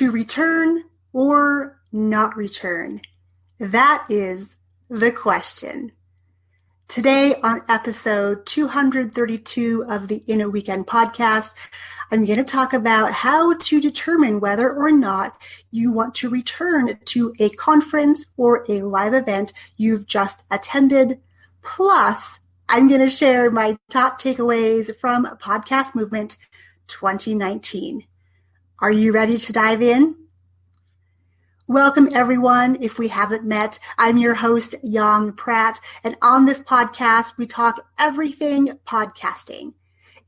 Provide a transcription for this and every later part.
To return or not return? That is the question. Today on episode 232 of the In a Weekend podcast, I'm going to talk about how to determine whether or not you want to return to a conference or a live event you've just attended. Plus, I'm going to share my top takeaways from Podcast Movement 2019. Are you ready to dive in? Welcome, everyone. If we haven't met, I'm your host, Yong Pratt, and on this podcast, we talk everything podcasting.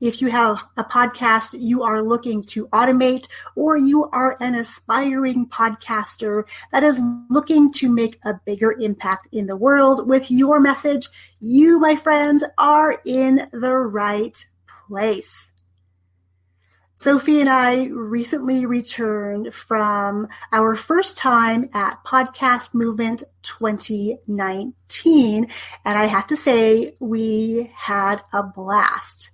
If you have a podcast you are looking to automate, or you are an aspiring podcaster that is looking to make a bigger impact in the world with your message, you, my friends, are in the right place. Sophie and I recently returned from our first time at Podcast Movement 2019, and I have to say we had a blast.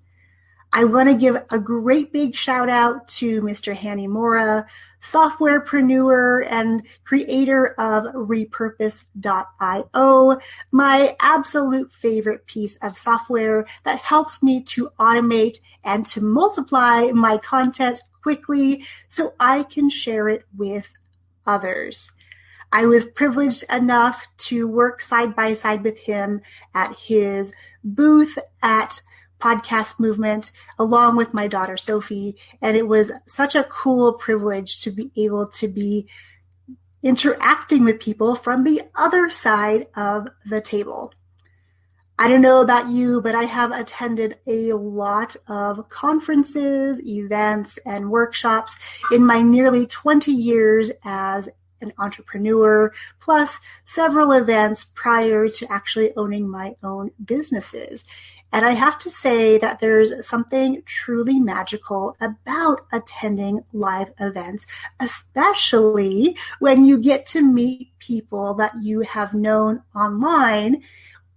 I want to give a great big shout out to Mr. Hani Mourra, softwarepreneur and creator of Repurpose.io, my absolute favorite piece of software that helps me to automate and to multiply my content quickly so I can share it with others. I was privileged enough to work side by side with him at his booth at Podcast Movement, along with my daughter Sophie, and it was such a cool privilege to be able to be interacting with people from the other side of the table. I don't know about you, but I have attended a lot of conferences, events, and workshops in my nearly 20 years as an entrepreneur, plus several events prior to actually owning my own businesses. And I have to say that there's something truly magical about attending live events, especially when you get to meet people that you have known online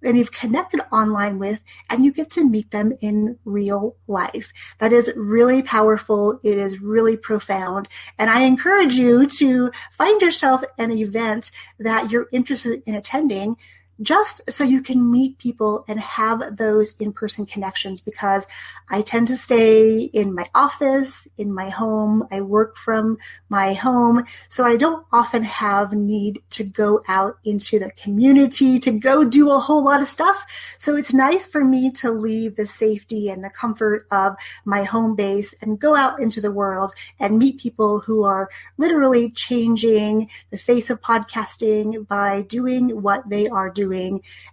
and you've connected online with, and you get to meet them in real life. That is really powerful. It is really profound. And I encourage you to find yourself an event that you're interested in attending, just so you can meet people and have those in-person connections, because I tend to stay in my office, in my home. I work from my home, so I don't often have need to go out into the community to go do a whole lot of stuff. So it's nice for me to leave the safety and the comfort of my home base and go out into the world and meet people who are literally changing the face of podcasting by doing what they are doing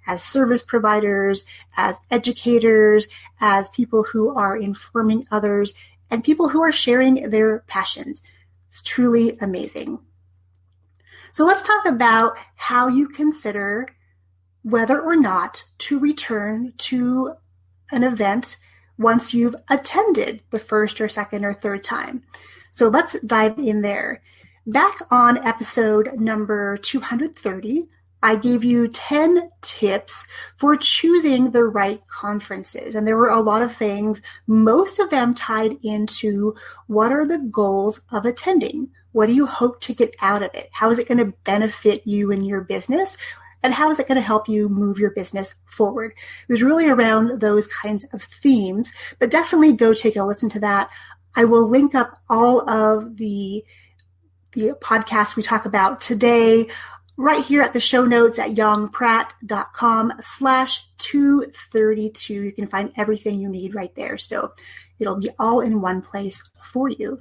as service providers, as educators, as people who are informing others, and people who are sharing their passions. It's truly amazing. So let's talk about how you consider whether or not to return to an event once you've attended the first or second or third time. So let's dive in there. Back on episode number 230, I gave you 10 tips for choosing the right conferences. And there were a lot of things, most of them tied into what are the goals of attending? What do you hope to get out of it? How is it going to benefit you and your business? And how is it going to help you move your business forward? It was really around those kinds of themes, but definitely go take a listen to that. I will link up all of the podcasts we talk about today right here at the show notes at yongpratt.com/232. You can find everything you need right there. So it'll be all in one place for you.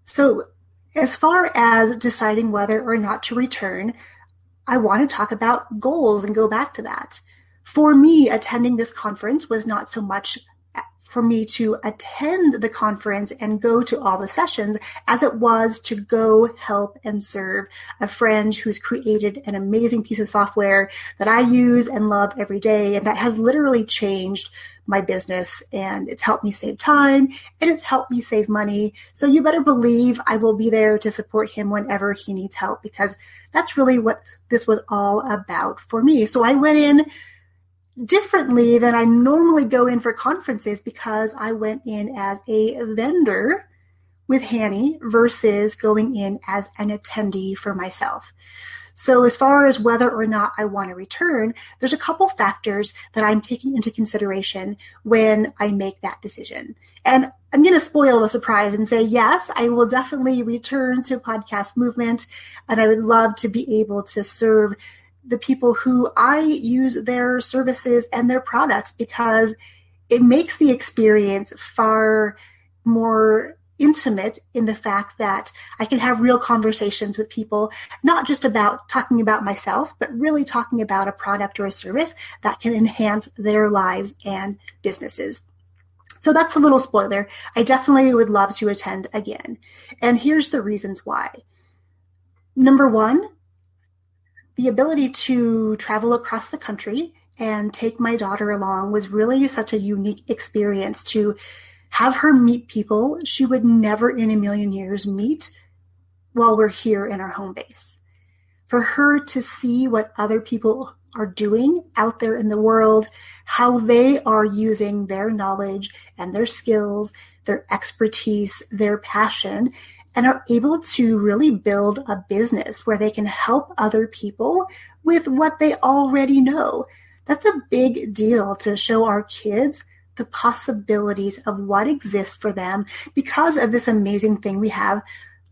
So as far as deciding whether or not to return, I want to talk about goals and go back to that. For me, attending this conference was not so much for me to attend the conference and go to all the sessions as it was to go help and serve a friend who's created an amazing piece of software that I use and love every day, and that has literally changed my business, and it's helped me save time and it's helped me save money. So you better believe I will be there to support him whenever he needs help, because that's really what this was all about for me. So I went in differently than I normally go in for conferences, because I went in as a vendor with Hani versus going in as an attendee for myself. So as far as whether or not I want to return, there's a couple factors that I'm taking into consideration when I make that decision. And I'm going to spoil the surprise and say, yes, I will definitely return to Podcast Movement, and I would love to be able to serve the people who I use their services and their products, because it makes the experience far more intimate in the fact that I can have real conversations with people, not just about talking about myself, but really talking about a product or a service that can enhance their lives and businesses. So that's a little spoiler. I definitely would love to attend again. And here's the reasons why. Number one, the ability to travel across the country and take my daughter along was really such a unique experience, to have her meet people she would never in a million years meet while we're here in our home base. For her to see what other people are doing out there in the world, how they are using their knowledge and their skills, their expertise, their passion, and are able to really build a business where they can help other people with what they already know. That's a big deal, to show our kids the possibilities of what exists for them because of this amazing thing we have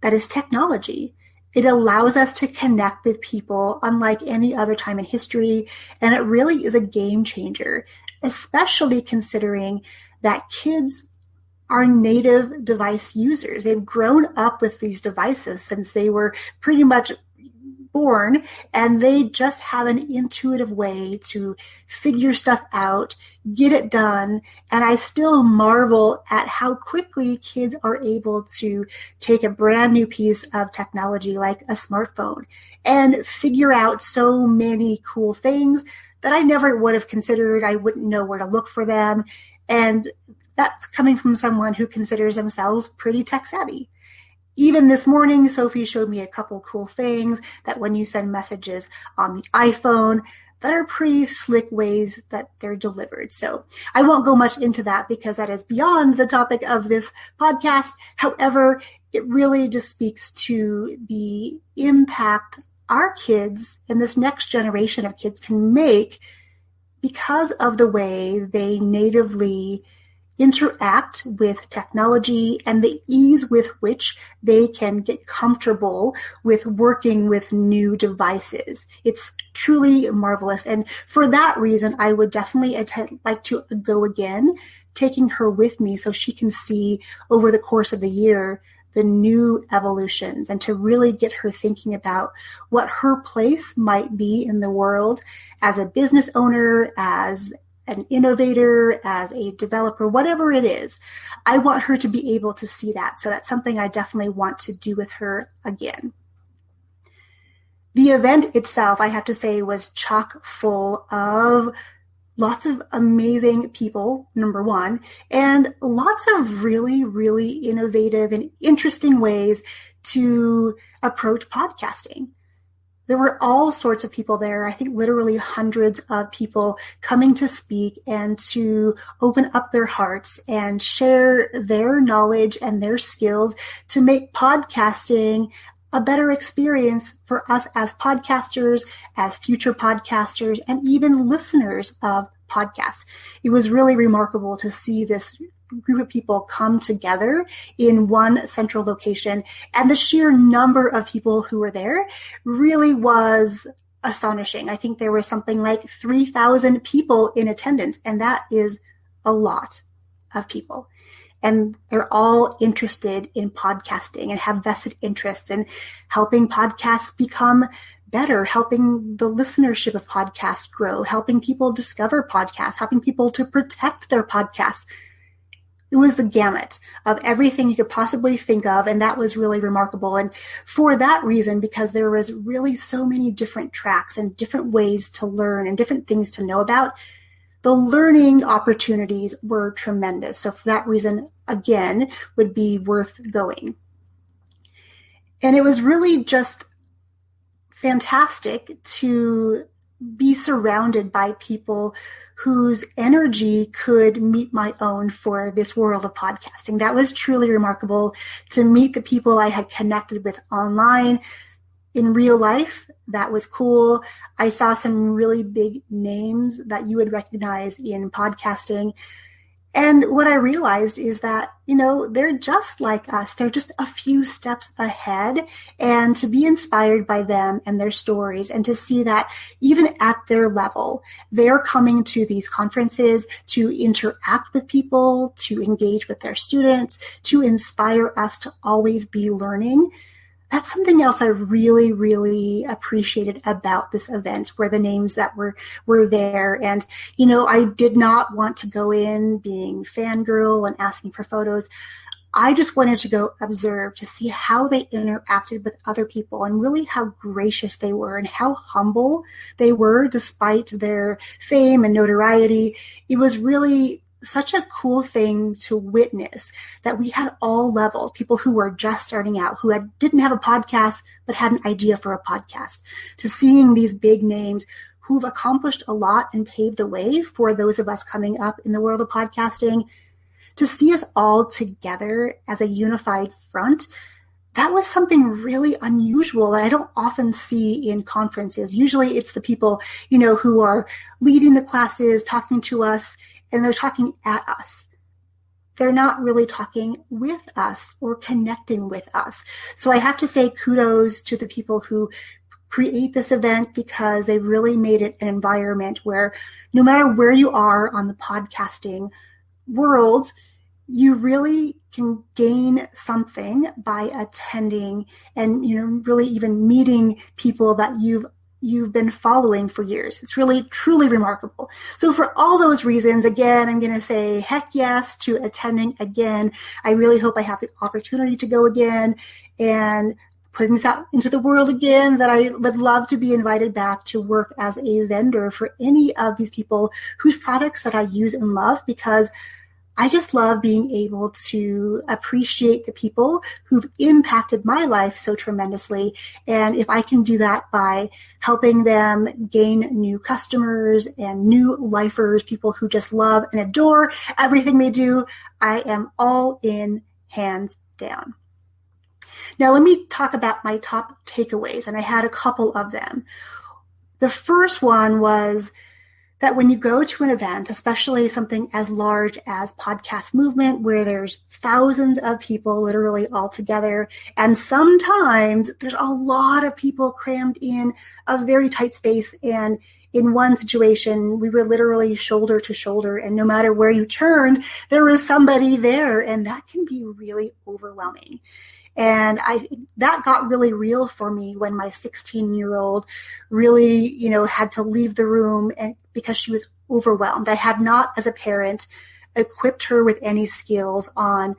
that is technology. It allows us to connect with people unlike any other time in history, and it really is a game changer, especially considering that kids are native device users. They've grown up with these devices since they were pretty much born, and they just have an intuitive way to figure stuff out, get it done. And I still marvel at how quickly kids are able to take a brand new piece of technology like a smartphone and figure out so many cool things that I never would have considered. I wouldn't know where to look for them. And that's coming from someone who considers themselves pretty tech savvy. Even this morning, Sophie showed me a couple cool things that when you send messages on the iPhone, that are pretty slick ways that they're delivered. So I won't go much into that because that is beyond the topic of this podcast. However, it really just speaks to the impact our kids and this next generation of kids can make because of the way they natively interact with technology and the ease with which they can get comfortable with working with new devices. It's truly marvelous. And for that reason, I would definitely like to go again, taking her with me so she can see over the course of the year the new evolutions and to really get her thinking about what her place might be in the world as a business owner, as an innovator, as a developer, whatever it is. I want her to be able to see that. So that's something I definitely want to do with her again. The event itself, I have to say, was chock full of lots of amazing people, number one, and lots of really, really innovative and interesting ways to approach podcasting. There were all sorts of people there. I think literally hundreds of people coming to speak and to open up their hearts and share their knowledge and their skills to make podcasting a better experience for us as podcasters, as future podcasters, and even listeners of podcasts. It was really remarkable to see this group of people come together in one central location, and the sheer number of people who were there really was astonishing. I think there was something like 3,000 people in attendance, and that is a lot of people. And they're all interested in podcasting and have vested interests in helping podcasts become better, helping the listenership of podcasts grow, helping people discover podcasts, helping people to protect their podcasts. It was the gamut of everything you could possibly think of, and that was really remarkable. And for that reason, because there was really so many different tracks and different ways to learn and different things to know about, the learning opportunities were tremendous. So for that reason, again, would be worth going. And it was really just fantastic to be surrounded by people whose energy could meet my own for this world of podcasting. That was truly remarkable, to meet the people I had connected with online. In real life, that was cool. I saw some really big names that you would recognize in podcasting. And what I realized is that, they're just like us. They're just a few steps ahead. And to be inspired by them and their stories, and to see that even at their level, they're coming to these conferences to interact with people, to engage with their students, to inspire us to always be learning. That's something else I really, really appreciated about this event, were the names that were there. And, I did not want to go in being fangirl and asking for photos. I just wanted to go observe, to see how they interacted with other people, and really how gracious they were and how humble they were despite their fame and notoriety. It was really such a cool thing to witness, that we had all levels, people who were just starting out, who didn't have a podcast but had an idea for a podcast, to seeing these big names who've accomplished a lot and paved the way for those of us coming up in the world of podcasting, to see us all together as a unified front. That was something really unusual that I don't often see in conferences. Usually it's the people, who are leading the classes, talking to us, and they're talking at us. They're not really talking with us or connecting with us. So I have to say kudos to the people who create this event, because they really made it an environment where no matter where you are on the podcasting world, you really can gain something by attending and, really even meeting people that you've been following for years. It's really, truly remarkable. So for all those reasons, again, I'm going to say heck yes to attending again. I really hope I have the opportunity to go again and putting this out into the world again, that I would love to be invited back to work as a vendor for any of these people whose products that I use and love, because I just love being able to appreciate the people who've impacted my life so tremendously. And if I can do that by helping them gain new customers and new lifers, people who just love and adore everything they do, I am all in, hands down. Now, let me talk about my top takeaways, and I had a couple of them. The first one was that when you go to an event, especially something as large as Podcast Movement, where there's thousands of people literally all together, and sometimes there's a lot of people crammed in a very tight space, and in one situation, we were literally shoulder to shoulder, and no matter where you turned, there was somebody there, and that can be really overwhelming. And that got really real for me when my 16-year-old really, had to leave the room because she was overwhelmed. I had not, as a parent, equipped her with any skills on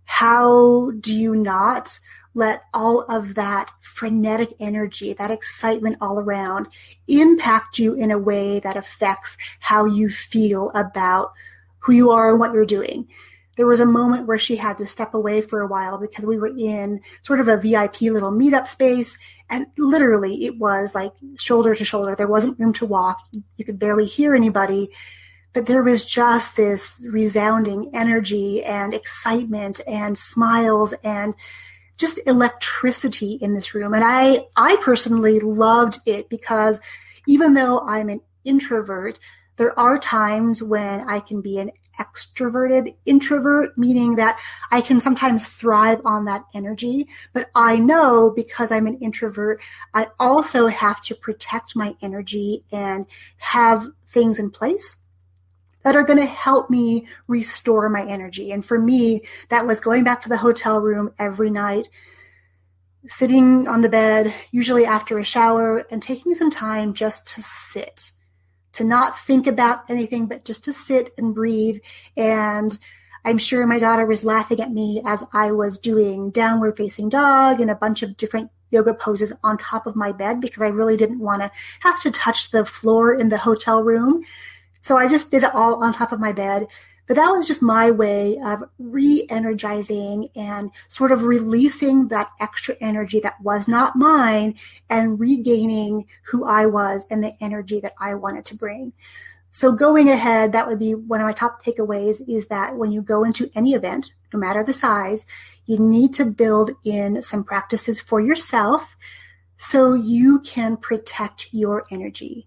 how do you not let all of that frenetic energy, that excitement all around, impact you in a way that affects how you feel about who you are and what you're doing. There was a moment where she had to step away for a while because we were in sort of a VIP little meetup space, and literally it was like shoulder to shoulder. There wasn't room to walk. You could barely hear anybody, but there was just this resounding energy and excitement and smiles and just electricity in this room. And I personally loved it, because even though I'm an introvert, there are times when I can be an extroverted introvert, meaning that I can sometimes thrive on that energy. But I know, because I'm an introvert, I also have to protect my energy and have things in place that are going to help me restore my energy. And for me, that was going back to the hotel room every night, sitting on the bed, usually after a shower, and taking some time just to sit, to not think about anything, but just to sit and breathe. And I'm sure my daughter was laughing at me as I was doing downward facing dog and a bunch of different yoga poses on top of my bed, because I really didn't want to have to touch the floor in the hotel room. So I just did it all on top of my bed. But that was just my way of re-energizing and sort of releasing that extra energy that was not mine and regaining who I was and the energy that I wanted to bring. So going ahead, that would be one of my top takeaways, is that when you go into any event, no matter the size, you need to build in some practices for yourself so you can protect your energy.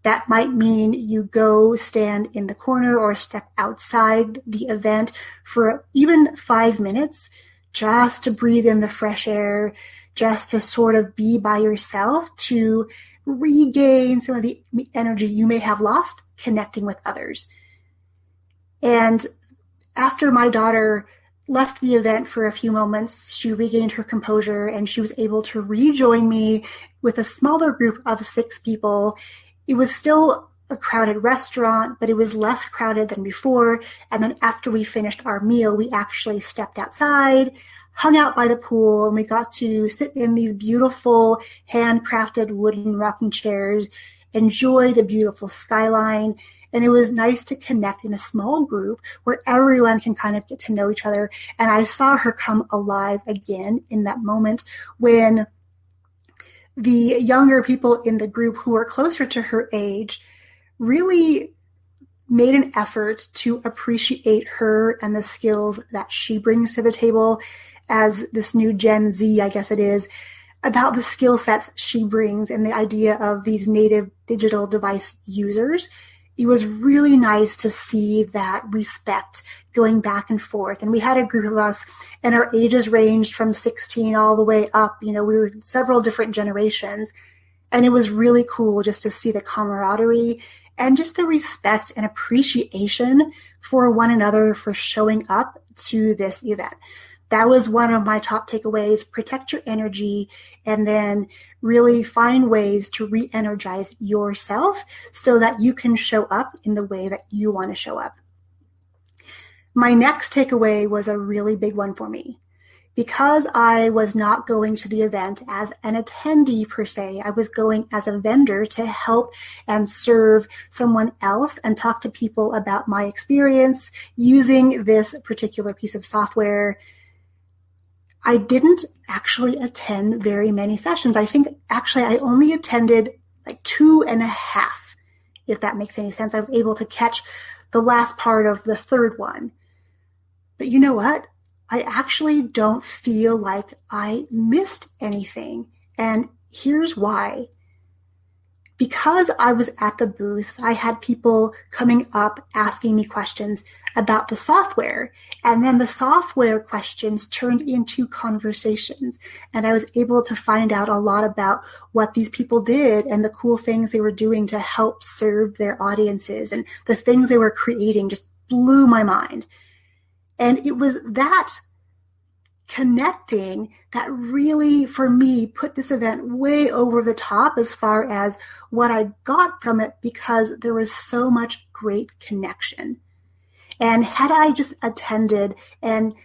That might mean you go stand in the corner or step outside the event for even 5 minutes just to breathe in the fresh air, just to sort of be by yourself to regain some of the energy you may have lost connecting with others. And after my daughter left the event for a few moments, she regained her composure and she was able to rejoin me with a smaller group of 6 people. It was still a crowded restaurant, but it was less crowded than before. And then after we finished our meal, we actually stepped outside, hung out by the pool, and we got to sit in these beautiful handcrafted wooden rocking chairs, enjoy the beautiful skyline. And it was nice to connect in a small group where everyone can kind of get to know each other. And I saw her come alive again in that moment when the younger people in the group who are closer to her age really made an effort to appreciate her and the skills that she brings to the table as this new Gen Z, I guess it is, about the skill sets she brings and the idea of these native digital device users. It was really nice to see that respect going back and forth. And we had a group of us, and our ages ranged from 16 all the way up. We were several different generations. And it was really cool just to see the camaraderie and just the respect and appreciation for one another for showing up to this event. That was one of my top takeaways. Protect your energy and then really find ways to re-energize yourself so that you can show up in the way that you want to show up. My next takeaway was a really big one for me. Because I was not going to the event as an attendee per se, I was going as a vendor to help and serve someone else and talk to people about my experience using this particular piece of software. I didn't actually attend very many sessions. I think actually I only attended like 2.5, if that makes any sense. I was able to catch the last part of the third one. But you know what? I actually don't feel like I missed anything. And here's why. Because I was at the booth, I had people coming up asking me questions about the software. And then the software questions turned into conversations. And I was able to find out a lot about what these people did and the cool things they were doing to help serve their audiences. And the things they were creating just blew my mind. And it was that connecting that really, for me, put this event way over the top as far as what I got from it, because there was so much great connection. And had I just attended, and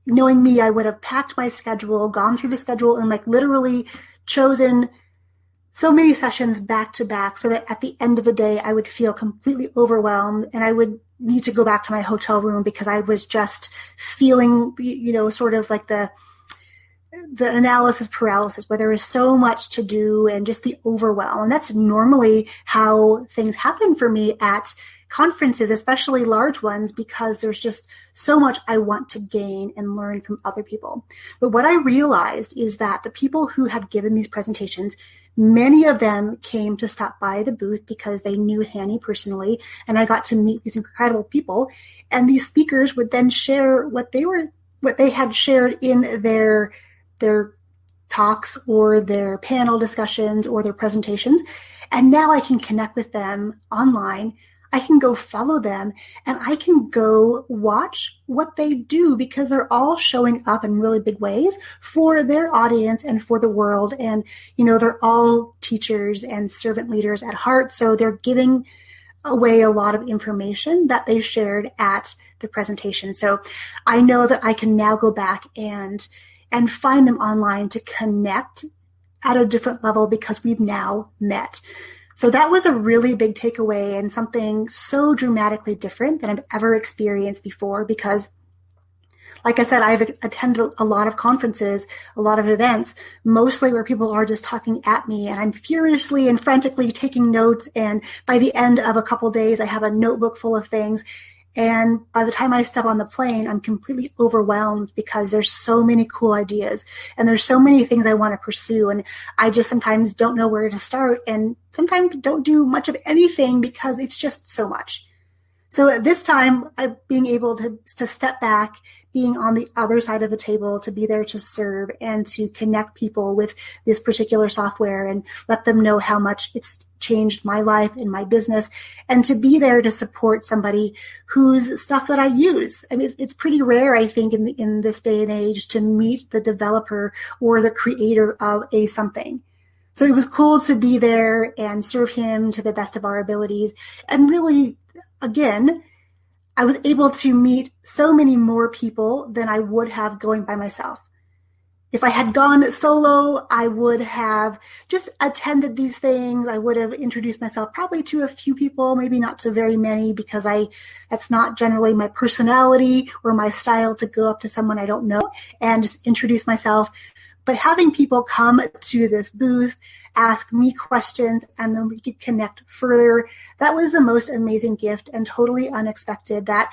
knowing me, I would have packed my schedule, gone through the schedule, and literally chosen so many sessions back to back so that at the end of the day, I would feel completely overwhelmed and I would need to go back to my hotel room because I was just feeling, sort of like the analysis paralysis, where there is so much to do and just the overwhelm. And that's normally how things happen for me at conferences, especially large ones, because there's just so much I want to gain and learn from other people. But what I realized is that the people who had given these presentations, many of them came to stop by the booth because they knew Hani personally, and I got to meet these incredible people. And these speakers would then share what they had shared in their talks or their panel discussions or their presentations. And now I can connect with them online. I can go follow them and I can go watch what they do because they're all showing up in really big ways for their audience and for the world. And, they're all teachers and servant leaders at heart. So they're giving away a lot of information that they shared at the presentation. So I know that I can now go back and find them online to connect at a different level because we've now met. So that was a really big takeaway and something so dramatically different than I've ever experienced before because, like I said, I've attended a lot of conferences, a lot of events, mostly where people are just talking at me and I'm furiously and frantically taking notes. And by the end of a couple days, I have a notebook full of things. And by the time I step on the plane, I'm completely overwhelmed because there's so many cool ideas and there's so many things I want to pursue. And I just sometimes don't know where to start and sometimes don't do much of anything because it's just so much. So at this time, being able to step back, being on the other side of the table, to be there to serve and to connect people with this particular software and let them know how much it's changed my life and my business, and to be there to support somebody whose stuff that I use. I mean, it's pretty rare, I think, in this day and age to meet the developer or the creator of a something. So it was cool to be there and serve him to the best of our abilities. And really, again, I was able to meet so many more people than I would have going by myself. If I had gone solo, I would have just attended these things. I would have introduced myself probably to a few people, maybe not to very many, because that's not generally my personality or my style to go up to someone I don't know and just introduce myself. But having people come to this booth, ask me questions, and then we could connect further, that was the most amazing gift and totally unexpected that,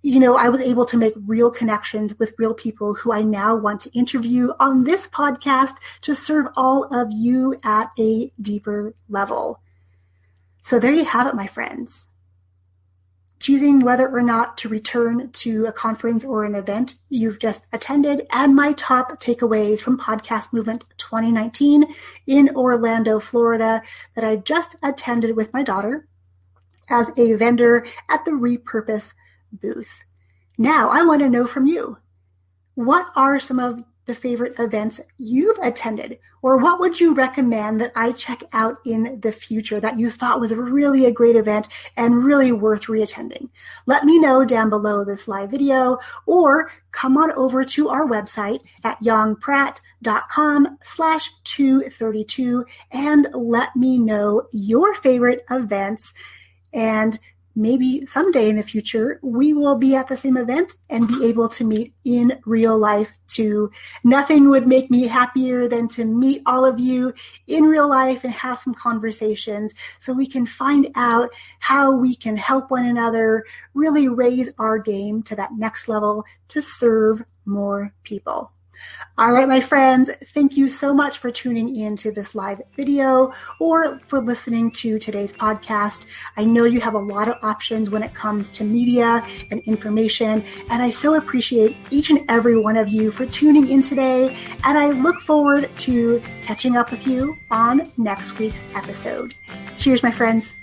I was able to make real connections with real people who I now want to interview on this podcast to serve all of you at a deeper level. So there you have it, my friends. Choosing whether or not to return to a conference or an event you've just attended, and my top takeaways from Podcast Movement 2019 in Orlando, Florida, that I just attended with my daughter as a vendor at the Repurpose booth. Now, I want to know from you, what are some of the favorite events you've attended? Or what would you recommend that I check out in the future that you thought was really a great event and really worth reattending? Let me know down below this live video, or come on over to our website at yongpratt.com/232 and let me know your favorite events. And maybe someday in the future, we will be at the same event and be able to meet in real life too. Nothing would make me happier than to meet all of you in real life and have some conversations so we can find out how we can help one another really raise our game to that next level to serve more people. All right, my friends, thank you so much for tuning in to this live video or for listening to today's podcast. I know you have a lot of options when it comes to media and information, and I so appreciate each and every one of you for tuning in today, and I look forward to catching up with you on next week's episode. Cheers, my friends.